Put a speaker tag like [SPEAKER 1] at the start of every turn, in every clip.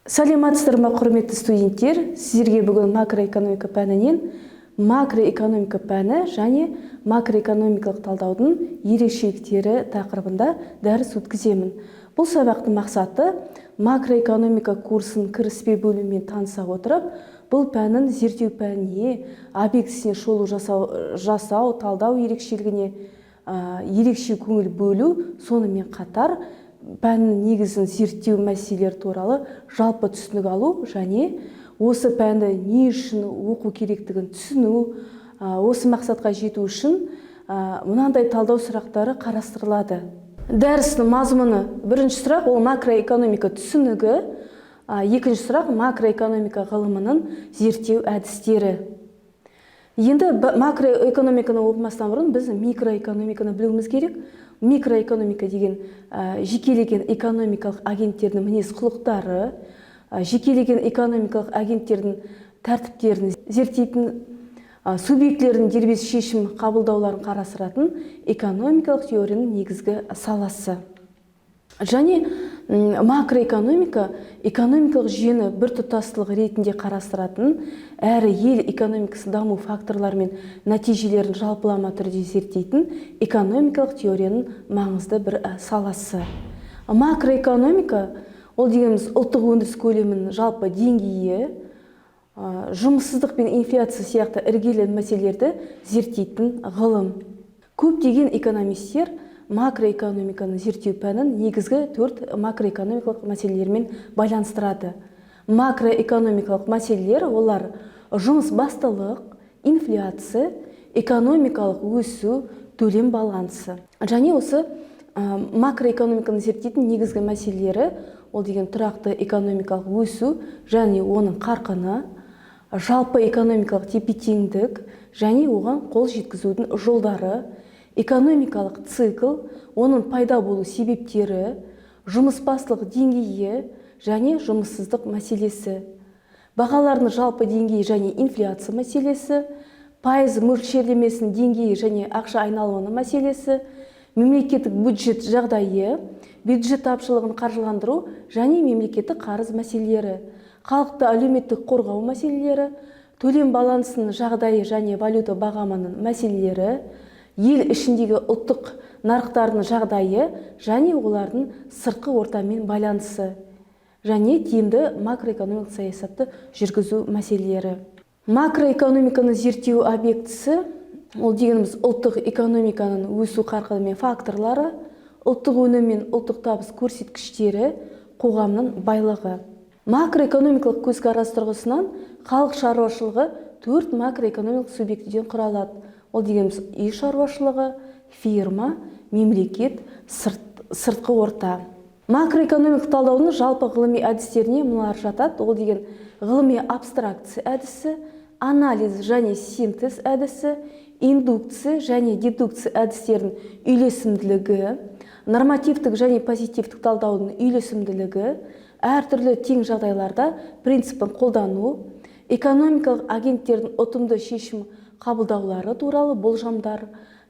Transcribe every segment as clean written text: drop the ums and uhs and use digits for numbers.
[SPEAKER 1] Саламатсыздар ма, құрметті студенттер? Сіздерге бүгін макроэкономика пәнінен макроэкономика пәні және макроэкономикалық талдаудың ерекшеліктері тақырыбында дәріс өткіземін. Бұл сабақтың мақсаты макроэкономика курсын кіріспе бөлімімен таныса отырып, бұл пәннің зерттеу пәніне, объектісіне шолу жасау, талдау ерекшелігіне ерекше көңіл бөлу, сонымен қатар пәннің негізін зерттеу мәселелері туралы жалпы түсінік алу және осы пәнді не үшін оқу керектігін түсіну, осы мақсатқа жету үшін мынандай талдау сұрақтары қарастырылады. Дәрістің мазмұны: бірінші сұрақ ол макроэкономика түсінігі, екінші сұрақ макроэкономика ғылымының зерттеу әдістері. Енді макроэкономиканы оқымастан бұрын біз микроэкономиканы білуіміз керек. Микроэкономика деген жекелеген экономикалық агенттердің мінез құлықтары, жекелеген экономикалық агенттердің тәртіптерін зерттейтін, субъектілердің дербес шешім қабылдауларын қарастыратын экономикалық теорияның негізгі саласы. Және макроэкономика экономикалық жүйені бір тұтастылық ретінде қарастыратын, әрі ел экономикасы даму факторлары мен нәтижелерін жалпылама түрде зерттейтін экономикалық теорияның маңызды бір саласы. Макроэкономика ол дегеніміз ұлттық өндіріс көлемінің жалпы деңгейі, жұмыссыздық пен инфляция сияқты іргелі мәселелерді зерттейтін ғылым. Көптеген экономистер макроэкономиканы зерттеу пәнін негізгі 4 макроэкономикалық мәселелермен байланыстырады. Макроэкономикалық мәселелер олар жұмыс бастылық, инфляция, экономикалық өсу, төлем балансы. Және осы макроэкономиканы зерттейтін негізгі мәселелері ол деген тұрақты экономикалық өсу және оның қарқыны, жалпы экономикалық тепе-теңдік және оған қол жеткізудің жолдары, экономикалық цикл, оның пайда болу себептері, жұмысбастылық деңгейі және жұмыссыздық мәселесі, бағалардың жалпы деңгейі және инфляция мәселесі, пайыз мөлшерлемесінің деңгейі және ақша айналымының мәселесі, мемлекеттік бюджет жағдайы, бюджет тапшылығын қаржыландыру және мемлекеттік қарыз мәселелері, халықты әлеуметтік қорғау мәселелері, төлем балансының жағдайы және валюта бағамының мәселелері, ел ішіндегі ұлттық нарықтардың жағдайы және олардың сыртқы ортамен байланысы, және тиімді макроэкономикалық саясатты жүргізу мәселелері. Макроэкономиканы зерттеу объектісі ол дегеніміз ұлттық экономиканың өсу қарқыны мен факторлары, ұлттық өнім мен ұлттық табыс көрсеткіштері, қоғамның байлығы. Макроэкономикалық көзқарас тұрғысынан халық шаруашылығы 4 макроэкономикалық субъектіден құралады. Ол дегеніміз үй шаруашылығы, фирма, мемлекет, сыртқы орта. Макроэкономикалық талдаудың жалпы ғылыми әдістеріне мыналар жатады. Ол деген ғылыми абстракция әдісі, анализ және синтез әдісі, индукция және дедукция әдістерінің үйлесімділігі, нормативтік және позитивтік талдаудың үйлесімділігі, әртүрлі тең жағдайларда принципін қолдану, экономикалық агенттердің ұтымды шешім қабылдаулары туралы болжамдар,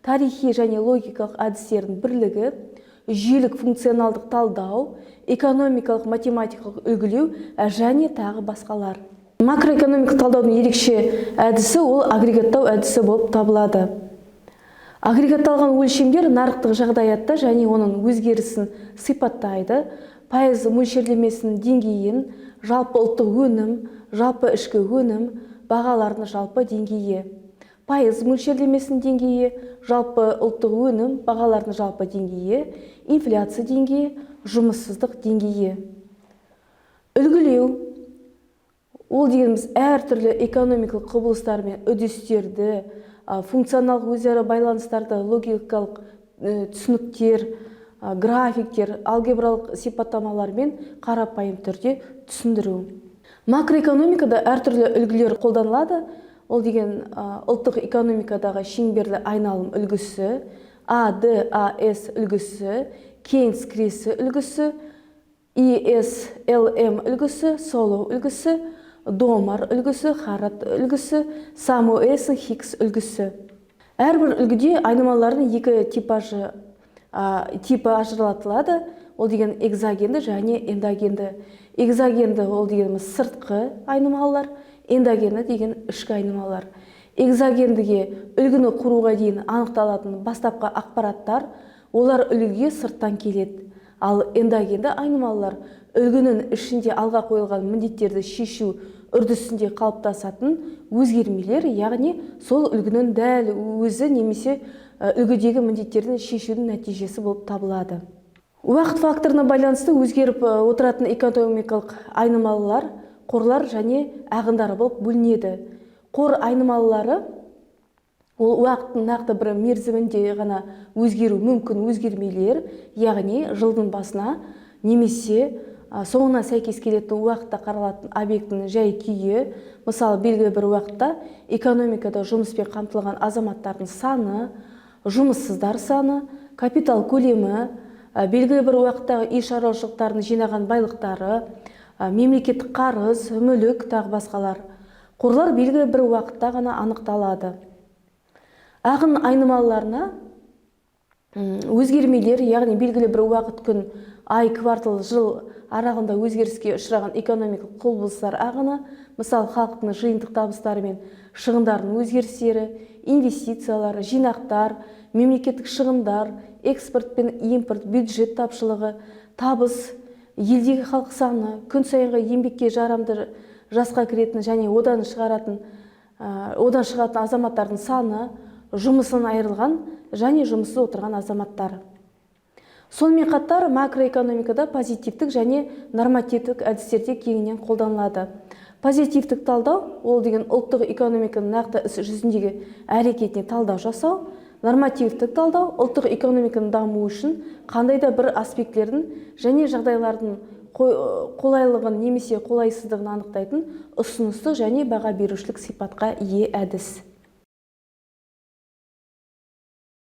[SPEAKER 1] тарихи және логикалық әдістердің бірлігі, жүйелік функционалдық талдау, экономикалық математикалық үлгілеу және тағы басқалар. Макроэкономикалық талдаудың ерекше әдісі ол агрегаттау әдісі болып табылады. Агрегатталған өлшемдер нарықтық жағдаятта және оның өзгерісін сипаттайды, пайыз мөлшерлемесінің деңгейін, жалпы ұлттық өнім, жалпы ішкі өнім, бағалардың жалпы деңгейі. Пайыз мөлшерлемесінің деңгейі, жалпы ұлттық өнім, бағалардың жалпы деңгейі, инфляция деңгейі, жұмыссыздық деңгейі. Үлгілеу ол дегеніміз әртүрлі экономикалық құбылыстар мен үдерістерді, функционалдық өзара байланыстарды, логикалық түсініктер, графиктер, алгебралық сипаттамалармен қарапайым түрде түсіндіру. Макроэкономикада әртүрлі үлгілер қолданылады. Ол деген ұлттық экономикадағы шеңберлі айналым үлгісі, АДАС үлгісі, Кейнс кресі үлгісі, ESLM үлгісі, Солоу үлгісі, Домар үлгісі, Харат үлгісі, Самуэльсон Хикс үлгісі. Әрбір үлгіде айнымалардың екі типажы типі ажыратылады. Ол деген экзогенді және эндогенді. Экзогенді ол дегеніміз сыртқы айнымалылар, эндогенді деген ішкі айнымалылар. Экзогендіге үлгіні құруға дейін анықталатын бастапқы ақпараттар, олар үлгіге сырттан келеді. Ал эндогенді айнымалылар үлгінің ішінде алға қойылған міндеттерді шешу үрдісінде қалыптасатын өзгермелер, яғни сол үлгінің дәл өзі немесе үлгідегі міндеттердің шешудің нәтижесі болып табылады. Уақыт факторына байланысты өзгеріп отыратын экономикалық айнымалылар қорлар және ағындары болып бөлінеді. Қор айнымалылары ол уақыттың нақты бір мерзімінде ғана өзгеру мүмкін өзгермелер, яғни жылдың басына немесе соңына сәйкес келетін уақытта қаралатын объектінің жай-күйі. Мысалы, белгілі бір уақытта экономикада жұмыспен қамтылған азаматтардың саны, жұмыссыздар саны, капитал көлемі, белгілі бір уақыттағы үй шаруашылықтардың жинаған байлықтары, мемлекеттік қарыз, мүлік, тағы басқалар. Қорлар белгілі бір уақытта ғана анықталады. Ағын айнымалыларына өзгермелер, яғни белгілі бір уақыт, күн, ай, квартал, жыл аралығында өзгеріске ұшыраған экономикалық құбылыстар ағыны, мысалы, халықтың жиынтық табыстары мен шығындарының өзгерістері, инвестициялар, жинақтар, мемлекеттік шығындар, экспорт пен импорт, бюджет тапшылығы, табыс, елдегі халық саны, күн сайынғы еңбекке жарамды жасқа кіретін және одан шығатын азаматтардың саны, жұмысын айырылған және жұмыссыз отырған азаматтар. Сонымен қатар макроэкономикада позитивтік және нормативтік әдістерде кеңінен қолданылады. Позитивтік талдау ол деген ұлттық экономиканың нақты іс жүзіндегі әрекетіне талдау жасау. Нормативтік талдау ұлттық экономиканың дамуы үшін қандай да бір аспектілердің және жағдайлардың қолайлығын немесе қолайсыздығын анықтайтын ұсыныстық және баға берушілік сипатқа ие әдіс.